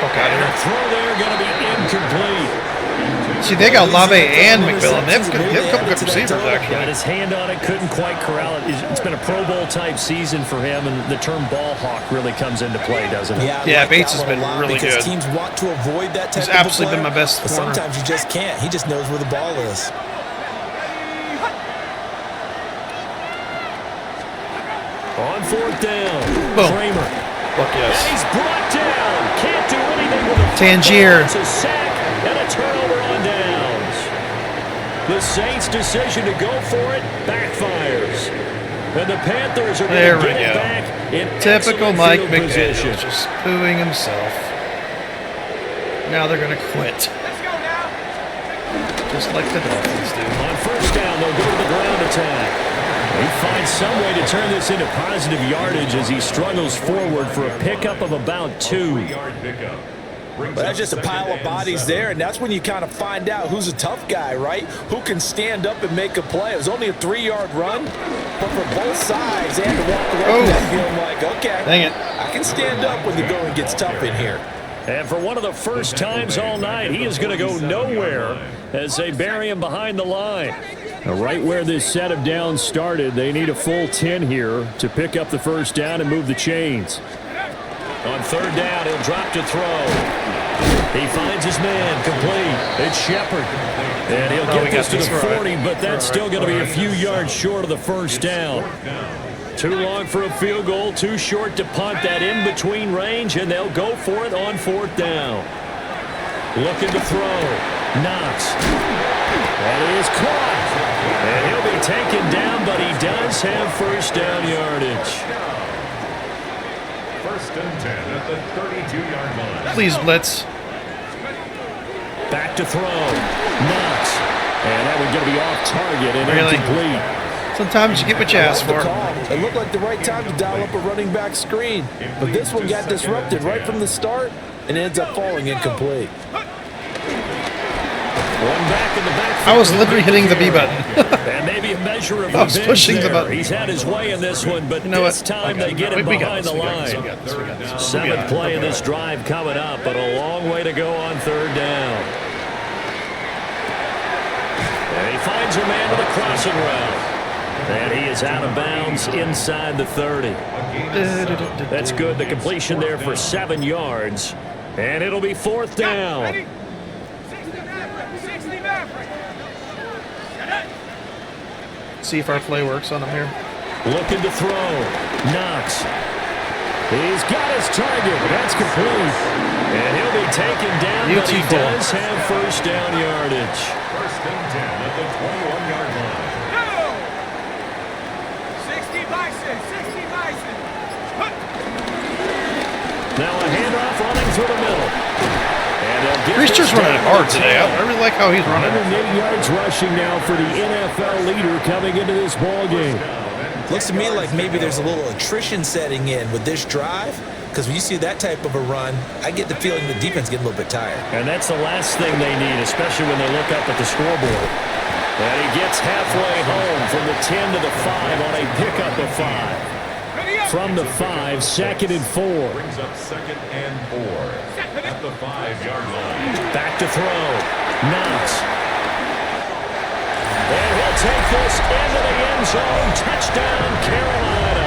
Fuck out And of the throw there going to be incomplete. here. See, they got Lave and McMillan. They have a couple good receivers, Got actually. his hand on it, couldn't quite corral it. It's been a Pro Bowl type season for him, and the term ball hawk really comes into play, doesn't it? Yeah, Bates has been really good. Teams want to avoid that type He's of absolutely been player, my best but corner. sometimes you just can't. He just knows where the ball is. On 4th down, Boom. Kramer. Fuck yes. He's brought down. Can't do anything with a Tangier. It's a sack and a turnover on downs. The Saints' decision to go for it backfires. And the Panthers are going to get it back in Typical excellent Mike field McDaniel, position. just pooing himself. Now they're going to quit. Let's go now. Just like the Dolphins do. On 1st down, they'll go to the ground attack. He finds some way to turn this into positive yardage as he struggles forward for a pickup of about 2. But that's just a pile of bodies there, and that's when you kind of find out who's a tough guy, right? Who can stand up and make a play. It was only a 3-yard run, but for both sides, they had to walk away from that feeling like, okay, Dang it. I can stand up when the going gets tough in here. And for one of the first times all night, he is going to go nowhere as they bury him behind the line. Now, right where this set of downs started, they need a full 10 here to pick up the 1st down and move the chains. On 3rd down, he'll drop to throw. He finds his man complete. It's Shepard. And he'll get this to the 40, but that's still going to be a few yards short of the 1st down. Too long for a field goal, too short to punt that in between range, and they'll go for it on 4th down. Looking to throw. Knox. That is caught. And he'll be taken down, but he does have 1st down yardage. 1st and 10 at the 32-yard line. Please, blitz. Back to throw. Knox. And that one's going to be off target and incomplete. Sometimes you get what you ask for. It looked like the right time to dial up a running back screen, but this one got disrupted right from the start and ends up falling incomplete. One back in the back. I was literally hitting the B button. And maybe a measure of I was revenge pushing the there. button. He's had his way in this one, but You know this what? time they get him We got behind this, the we got this, line. we got this, we got this. 7th play of this drive coming up, but a long way to go on 3rd down. And he finds a man with a crossing route. And he is out of bounds inside the 30. That's good. The completion there for 7 yards. And it'll be 4th down. 60 Maverick. See if our play works on them here. Looking to throw. Knox. He's got his target. That's complete. And he'll be taken down, but he does have first down yardage. First and 10 at the 21-yard line. 60 Bison, 60 Bison. Now a handoff running through the middle. Priest's running hard today. I really like how he's running. 108 yards rushing now for the NFL leader coming into this ball game. Looks to me like maybe there's a little attrition setting in with this drive, because when you see that type of a run, I get the feeling the defense getting a little bit tired. And that's the last thing they need, especially when they look up at the scoreboard. And he gets halfway home from the 10 to the 5 on a pickup of 5. From the 5, 2nd and 4. Brings up 2nd and 4 at the 5-yard line. Back to throw. Knox. And he'll take this into the end zone. Touchdown, Carolina.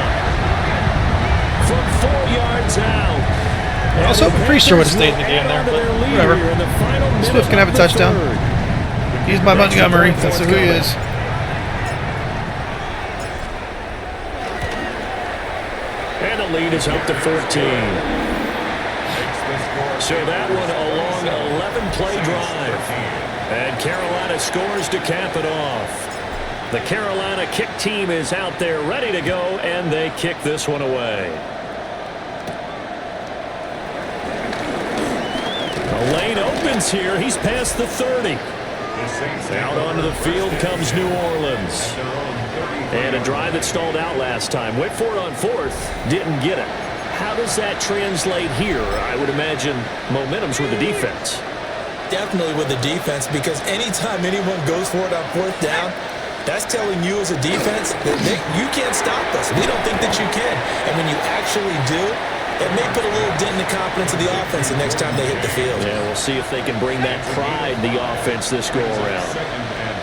From 4 yards out. I was hoping Priest would have stayed in the game there, but whatever. Swift can have a touchdown. He's my Montgomery. That's who he is. And the lead is up to 14. So that one a long 11-play drive. And Carolina scores to cap it off. The Carolina kick team is out there ready to go, and they kick this one away. The lane opens here. He's past the 30. Out onto the field comes New Orleans. And a drive that stalled out last time. Went for it on 4th. Didn't get it. How does that translate here? I would imagine momentum's with the defense. Definitely with the defense, because anytime anyone goes for it on 4th down, that's telling you as a defense that you can't stop us. We don't think that you can. And when you actually do, it may put a little dent in the confidence of the offense the next time they hit the field. Yeah, we'll see if they can bring that pride in the offense this go-around. 2nd and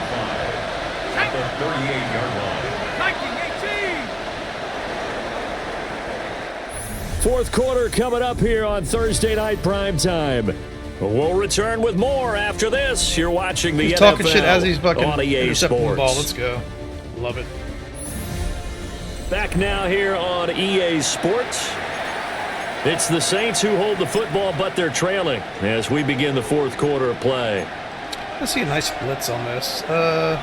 5 at the 38-yard line. 1918. Fourth quarter coming up here on Thursday Night Primetime. We'll return with more after this. You're watching the he's NFL talking shit as he's fucking on EA intercepting Sports. the ball. Let's go. Love it. Back now here on EA Sports. It's the Saints who hold the football, but they're trailing as we begin the fourth quarter of play. I see a nice blitz on this. Well,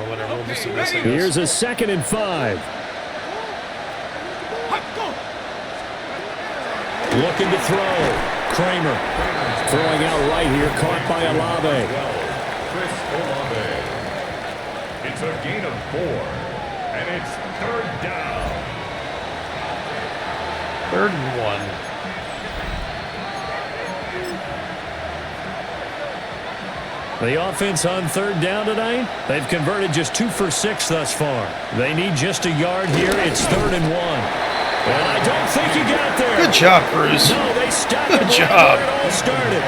whatever. We'll just do this, I guess. Here's a 2nd and 5. Looking to throw. Kramer throwing out right here, caught by Olave. Chris Olave. It's a gain of 4, and it's 3rd down. 3rd and 1. The offense on 3rd down tonight, they've converted just 2 for 6 thus far. They need just a yard here. It's 3rd and 1. And I don't think he got there. Good job, Bruce. No, they stopped Good him right job. where it all started.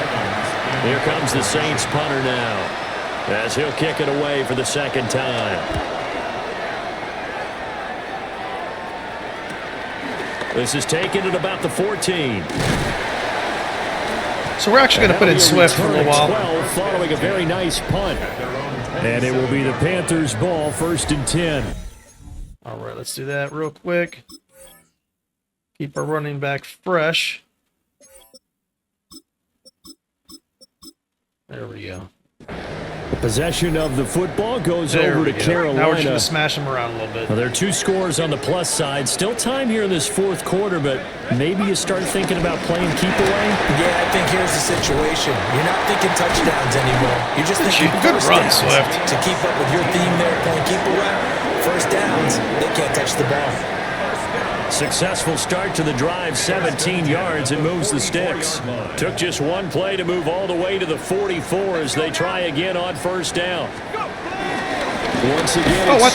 Here comes the Saints punter now, as he'll kick it away for the 2nd time. This is taken at about the 14. So we're actually going to put in Swift for a little while. 12 following a very nice punt. And it will be the Panthers' ball, 1st and 10. All right, let's do that real quick. Keep our running back fresh. There we go. The possession of the football goes There over we to go. Carolina. Now we're just going to smash him around a little bit. Well, there are 2 scores on the plus side. Still time here in this fourth quarter, but maybe you start thinking about playing keep away. Yeah, I think here's the situation. You're not thinking touchdowns anymore. You're just thinking Good first run, downs. Swift. To keep up with your theme there, playing keep away, first downs, they can't touch the ball. Successful start to the drive, 17 yards, and moves the sticks. Took just 1 play to move all the way to the 44 as they try again on 1st down. Once again, Oh, I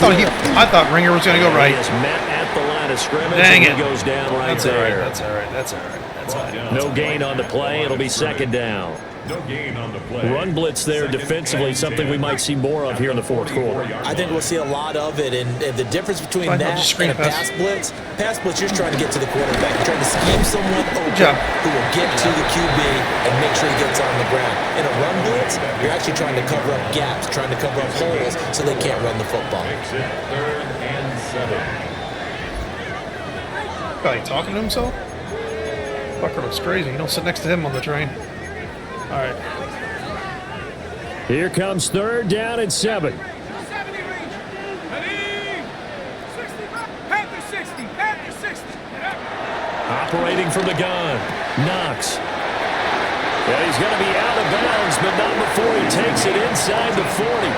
thought Ringer was going to go right. He is met at the line of scrimmage. Dang and it. He goes down right That's all right. there. That's all right. That's all right. That's all right. No gain on the play. It'll be 2nd down. No gain on the play. Run blitz there defensively, something we might see more of here in the fourth quarter. I think we'll see a lot of it, and the difference between Fine, that and a pass blitz, you're just trying to get to the quarterback. You're trying to scheme someone open who will get to the QB and make sure he gets on the ground. In a run blitz, you're actually trying to cover up gaps, trying to cover up holes so they can't run the football. Makes it 3rd and 7. Are you talking to himself? Fucker looks crazy. You don't sit next to him on the train. All right. Here comes 3rd down and 7. 70 range. Ready? 65. Panther 60. Panther 60. Operating from the gun. Knox. Yeah, he's going to be out of bounds, but not before he takes it inside the 40.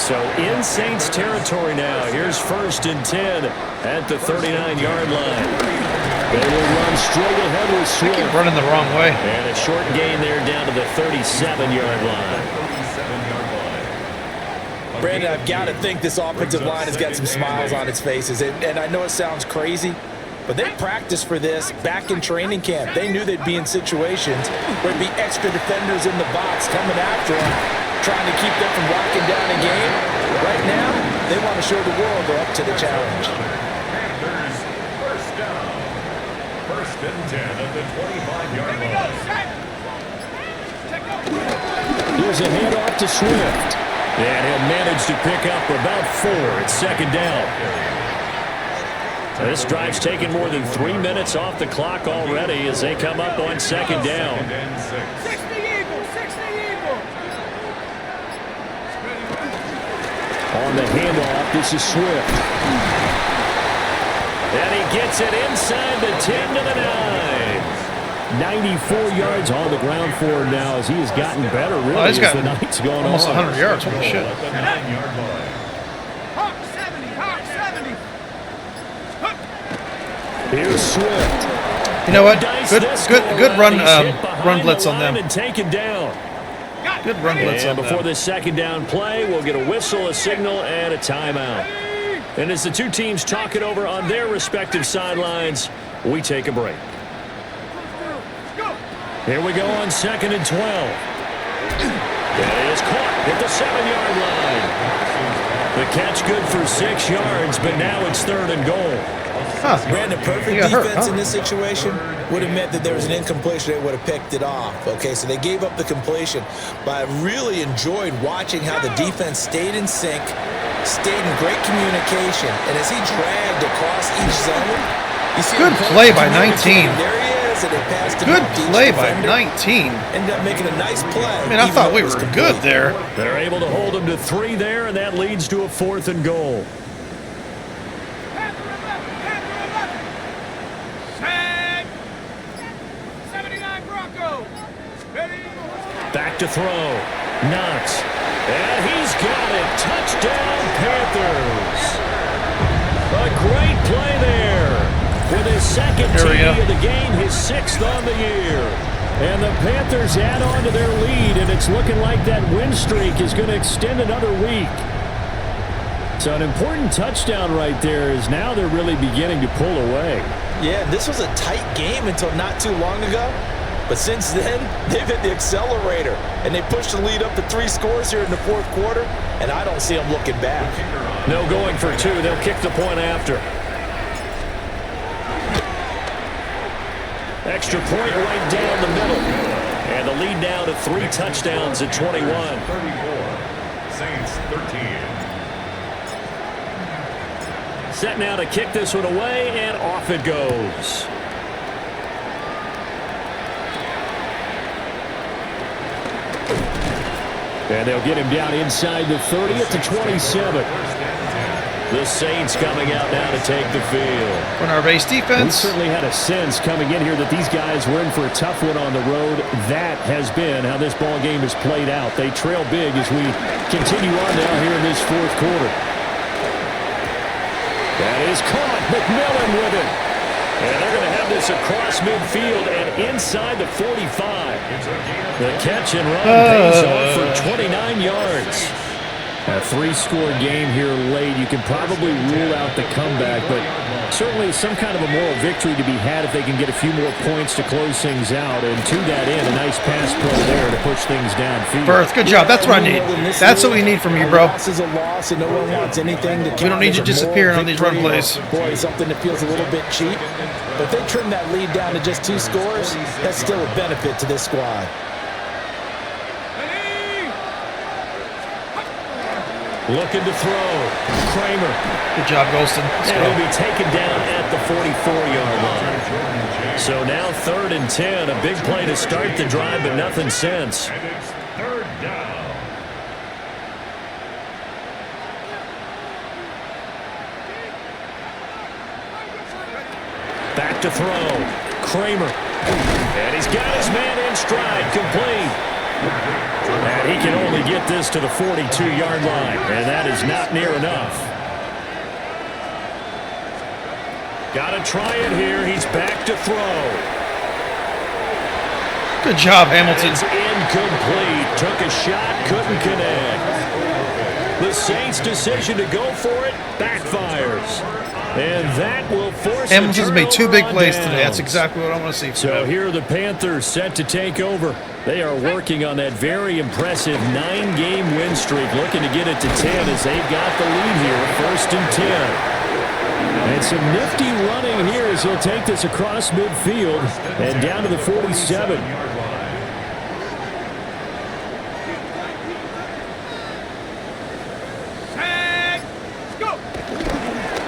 So in Saints territory now. Here's 1st and 10 at the 39-yard line. They will run straight ahead with Swift. Keep running the wrong way. And a short gain there down to the 37-yard line. Brandon, I've got to think this offensive line has got some smiles on its faces. And I know it sounds crazy, but they practiced for this back in training camp. They knew they'd be in situations where there'd be extra defenders in the box coming after them, trying to keep them from locking down a game. Right now, they want to show the world they're up to the challenge. Panthers, 1st down. 1st and 10 at the 25-yard line. Here's a handoff to Swift. And he'll manage to pick up about 4 at 2nd down. This drive's taken more than 3 minutes off the clock already as they come up on 2nd down. 60 Eagles. 60 Eagles. On the handoff, this is Swift. And he gets it inside the 10 to the 9. 94 yards on the ground for him now as he has gotten better really he's as got the night's gone almost on. 100 yards. Holy shit. At the 9-yard line. Hawk 70. Hawk 70. Here's Swift. You know what? Dice Good, this good, goal good run. line. He's hit behind Run blitz the on line them. and taken down. Good run blitz And on before them. the 2nd down play, we'll get a whistle, a signal, and a timeout. And as the two teams talk it over on their respective sidelines, we take a break. Here we go on 2nd and 12. That is caught at the 7-yard line. The catch good for 6 yards, but now it's 3rd and goal. Huh. Brandon, perfect He got defense hurt, huh? in this situation would have meant that there was an incompletion. They would have picked it off. Okay, so they gave up the completion. But I really enjoyed watching how the defense stayed in sync, stayed in great communication, and as he dragged across each zone, you see Good him play by communicating. 19. There he is, and they passed him Good off to each play by defender. 19. Ended up making a nice play. I mean, I even thought though we it was were complete. good there. They're able to hold him to 3 there, and that leads to a 4th and goal. Panther 11. Set. 79 Broncos. Ready? Back to throw. Knox. And he's got it. Touchdown, Panthers. A great play there. With his 2nd Area. TD of the game, his 6th on the year. And the Panthers add on to their lead, and it's looking like that win streak is going to extend another week. So an important touchdown right there is now they're really beginning to pull away. Yeah, this was a tight game until not too long ago. But since then, they've hit the accelerator, and they pushed the lead up to 3 scores here in the 4th quarter, and I don't see them looking back. No going for 2. They'll kick the point after. Extra point right down the middle. And the lead now to 3 touchdowns at 21. 34. Saints 13. Set now to kick this one away, and off it goes. And they'll get him down inside the 30 at the 27. The Saints coming out now to take the field. On our base We defense. certainly had a sense coming in here that these guys were in for a tough one on the road. That has been how this ball game has played out. They trail big as we continue on now here in this 4th quarter. That is caught. McMillan with it. And they're going to have this across midfield and inside the 45. The catch and run pays off for 29 yards. A 3-score game here late. You can probably rule out the comeback, but Certainly some kind of a moral victory to be had if they can get a few more points to close things out. And to that end, a nice pass play there to push things downfield. Berth, good job. That's what I need. That's what we need from you, bro. Loss is a loss, and no one wants anything to count. We don't need you disappearing on these run plays. Boy, something that feels a little bit cheap. But if they trim that lead down to just 2 scores, that's still a benefit to this squad. Looking to throw. Kramer. Good job, Golston. And he'll be taken down at the 44-yard line. So now 3rd and 10. A big play to start the drive, but nothing since. And it's 3rd down. Back to throw. Kramer. And he's got his man in stride. Complete. And he can only get this to the 42-yard line. And that is not near enough. Got to try it here. He's back to throw. Good job, Hamilton. It's incomplete. Took a shot, couldn't connect. The Saints' decision to go for it backfires. And that will force Hamilton's made 2 big plays today. downs. That's exactly what I want to see. So here are the Panthers set to take over. They are working on that very impressive 9-game win streak, looking to get it to 10 as they've got the lead here, 1st and 10. And some nifty running here as he'll take this across midfield and down to the 47.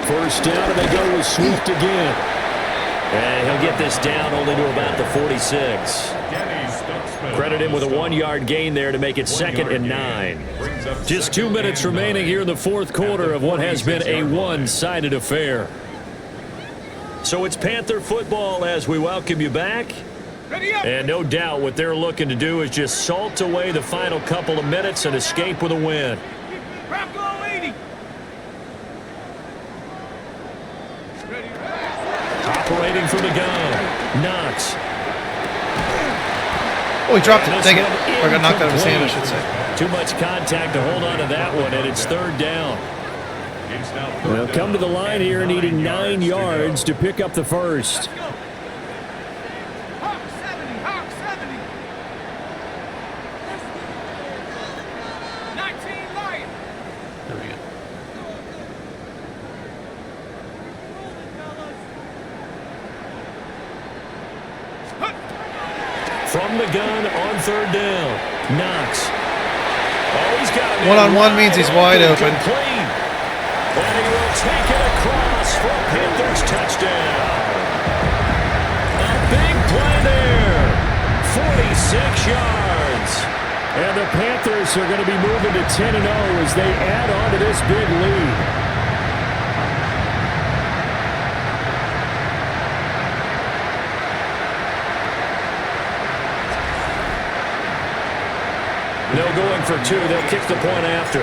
First down, and they go with Swift again. And he'll get this down only to about the 46. Credit him with a 1-yard gain there to make it 2nd and 9. Just 2 minutes remaining here in the 4th quarter of what has been a one-sided affair. So it's Panther football as we welcome you back. And no doubt what they're looking to do is just salt away the final couple of minutes and escape with a win. Operating from the gun. Knox. Oh, he dropped it. Dang it. Or got knocked out of his hand, I should say. Too much contact to hold on to that one, and it's 3rd down. They'll come to the line here needing 9 yards to pick up the first. Hawk 70, Hawk 70. 19 Lion. There we go. From the gun on 3rd down. Knox. Oh, he's got it. One-on-one means he's wide open. Complete. And he will take it across for a Panthers touchdown. A big play there. 46 yards. And the Panthers are going to be moving to 10-0 as they add on to this big lead. No going for 2. They'll kick the point after.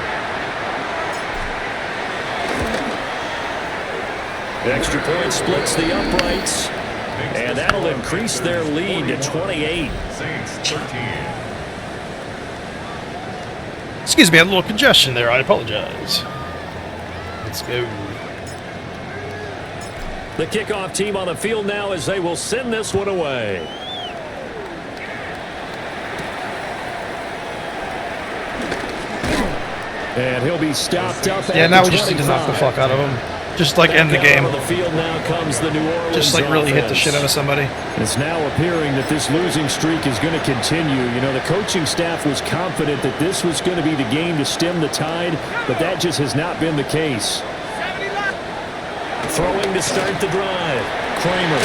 The extra point splits the uprights. And that'll increase their lead to 28. Excuse me, I had a little congestion there. I apologize. Let's go. The kickoff team on the field now as they will send this one away. And he'll be stopped up at Yeah, now the we just need to knock the 25. fuck out of him. Just like end the game. On the field now comes the New Orleans Just like really hit the offense. shit out of somebody. It's now appearing that this losing streak is going to continue. You know, the coaching staff was confident that this was going to be the game to stem the tide, but that just has not been the case. Throwing to start the drive. Kramer.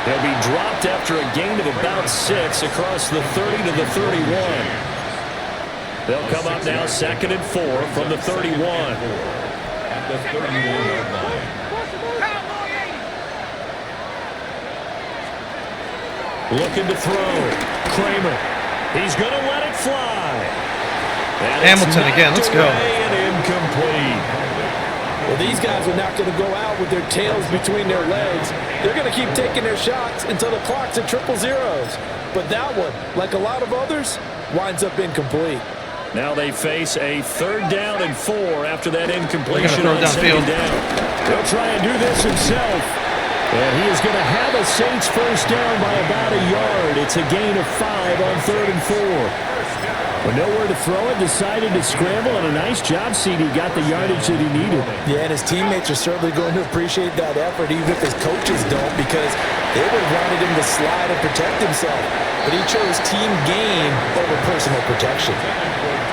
He'll be dropped after a gain of about 6 across the 30 to the 31. They'll come up now 2nd and 4 from the 31. At the 31-yard line. Looking to throw. Kramer. He's going to let it fly. And Hamilton again. Let's go. And incomplete. Well, these guys are not going to go out with their tails between their legs. They're going to keep taking their shots until the clock's at 000. But that one, like a lot of others, winds up incomplete. Now they face a 3rd down and 4 after that incompletion throw on it downfield. 2nd down. He'll try and do this himself. And he is going to have a Saints first down by about a yard. It's a gain of 5 on 3rd and 4. With nowhere to throw it, decided to scramble, and a nice job, CD. Got the yardage that he needed. Yeah, and his teammates are certainly going to appreciate that effort, even if his coaches don't, because they would have wanted him to slide and protect himself. But he chose team gain over personal protection.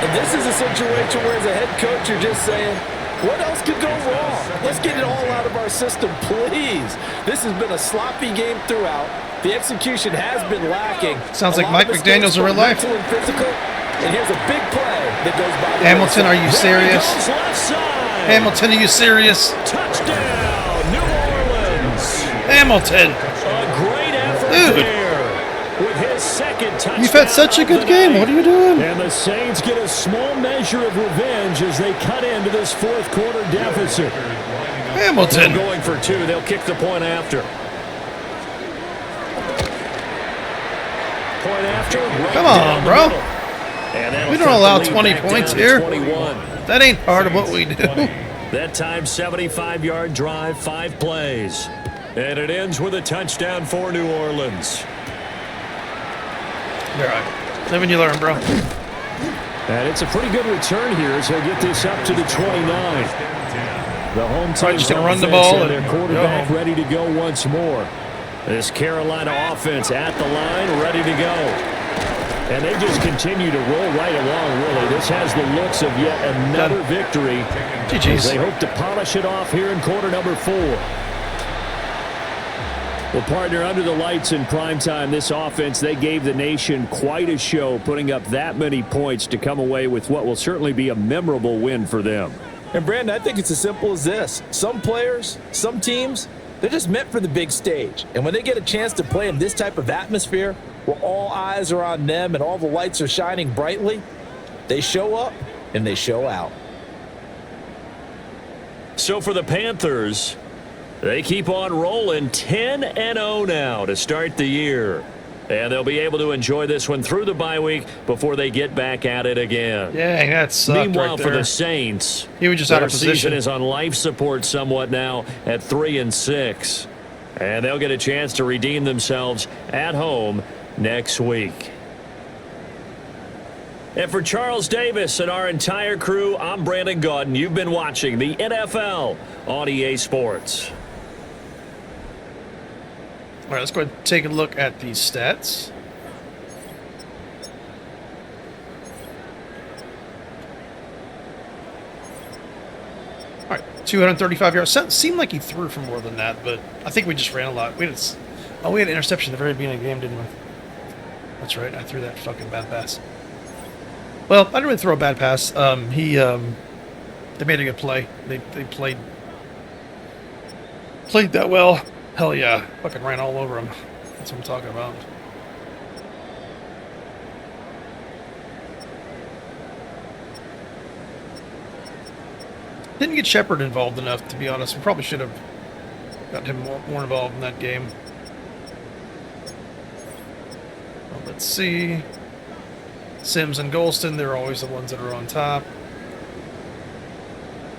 And this is a situation where, as a head coach, you're just saying, what else could go wrong? Let's get it all out of our system, please. This has been a sloppy game throughout. The execution has been lacking. Sounds like Mike McDaniels in real life. Mental and physical. And here's a big play that goes by the Hamilton, are you serious? Left side. Hamilton, are you serious? Touchdown, New Orleans. Hamilton. A great effort Dude. there. With his 2nd touchdown. You've had such a good game. What are you doing? And the Saints get a small measure of revenge as they cut into this 4th quarter deficit. Hamilton. They're going for 2. They'll kick the point after. Point after. Right Come down on, the bro. middle. And that'll We don't cut the allow lead 20 back points down to here. 21. That ain't part of what we do. That time, 75-yard drive, 5 plays. And it ends with a touchdown for New Orleans. All right. Live and you learn, bro. And it's a pretty good return here as he'll get this up to the 29. The home Probably team's just gonna run the offense ball and their and quarterback go. ready to go once more. This Carolina offense at the line, ready to go. And they just continue to roll right along, really. This has the looks of yet another victory. GG's. They hope to polish it off here in quarter number 4. Well, partner, under the lights in primetime, this offense, they gave the nation quite a show, putting up that many points to come away with what will certainly be a memorable win for them. And, Brandon, I think it's as simple as this. Some players, some teams, they're just meant for the big stage. And when they get a chance to play in this type of atmosphere, where all eyes are on them and all the lights are shining brightly, they show up and they show out. So for the Panthers, they keep on rolling 10-0 now to start the year. And they'll be able to enjoy this one through the bye week before they get back at it again. Dang, that sucked Meanwhile, right for there. the Saints, He was just out their of position. season is on life support somewhat now at 3-6. And they'll get a chance to redeem themselves at home next week. And for Charles Davis and our entire crew, I'm Brandon Gaudin. You've been watching the NFL on EA Sports. All right, let's go ahead and take a look at these stats. All right, 235 yards. Seemed like he threw for more than that, but I think we just ran a lot. We had an interception at the very beginning of the game, didn't we? That's right, I threw that fucking bad pass. Well, I didn't really throw a bad pass. They made a good play. They played that well. Hell yeah, fucking ran all over him. That's what I'm talking about. Didn't get Shepard involved enough, to be honest. We probably should have got him more involved in that game. Well, let's see. Sims and Golston, they're always the ones that are on top.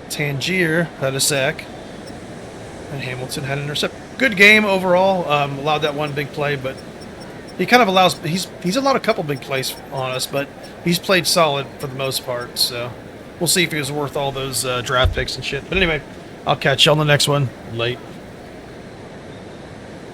Tangier had a sack. And Hamilton had an intercept. Good game overall. Allowed that one big play, but he kind of allows... He's allowed a couple big plays on us, but he's played solid for the most part, so... We'll see if he was worth all those draft picks and shit. But anyway, I'll catch you on the next one. Late.